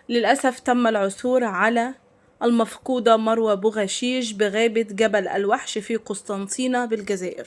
للأسف تم العثور على المفقودة مروة بوغشيش بغابة جبل الوحش في قسطنطينة بالجزائر.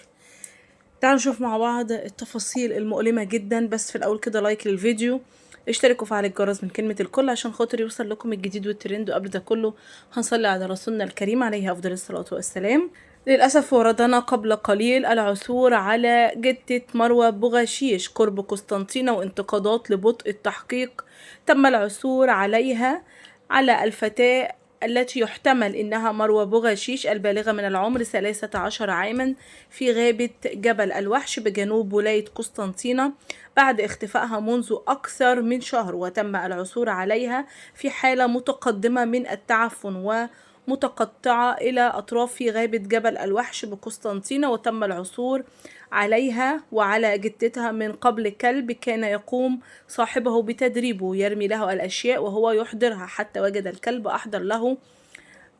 تعالوا نشوف مع بعض التفاصيل المؤلمة جدا، بس في الأول كده لايك للفيديو، اشتركوا وفعل الجرس من كلمة الكل عشان خاطر يوصل لكم الجديد والترند. وقبل ده كله هنصلي على رسولنا الكريم عليه أفضل الصلاة والسلام. للأسف وردنا قبل قليل العثور على جثة مروة بوغشيش قرب قسطنطينة، وانتقادات لبطء التحقيق. تم العثور عليها على الفتاة التي يحتمل إنها مروة بوغشيش البالغة من العمر 13 عاما في غابة جبل الوحش بجنوب ولاية قسطنطينة بعد اختفائها منذ أكثر من شهر، وتم العثور عليها في حالة متقدمة من التعفن ومتقطعة إلى أطراف غابة جبل الوحش بقسطنطينة. وتم العثور عليها وعلى جثتها من قبل كلب كان يقوم صاحبه بتدريبه يرمي له الأشياء وهو يحضرها، حتى وجد الكلب أحضر له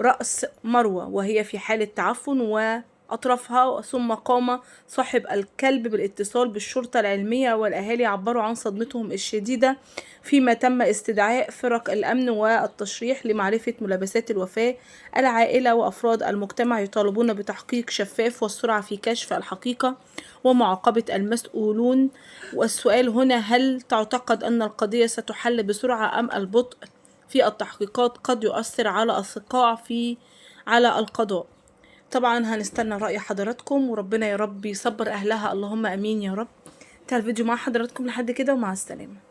رأس مروة وهي في حالة تعفن وأطرافها، ثم قام صاحب الكلب بالاتصال بالشرطة العلمية، والأهالي عبروا عن صدمتهم الشديدة، فيما تم استدعاء فرق الأمن والتشريح لمعرفة ملابسات الوفاة. العائلة وأفراد المجتمع يطالبون بتحقيق شفاف والسرعة في كشف الحقيقة ومعاقبة المسؤولون. والسؤال هنا: هل تعتقد أن القضية ستحل بسرعة أم البطء في التحقيقات قد يؤثر على الثقة على القضاء؟ طبعا هنستنى رأي حضراتكم، وربنا يا رب يصبر أهلها، اللهم أمين يا رب. انتهى الفيديو مع حضراتكم لحد كده، ومع السلامة.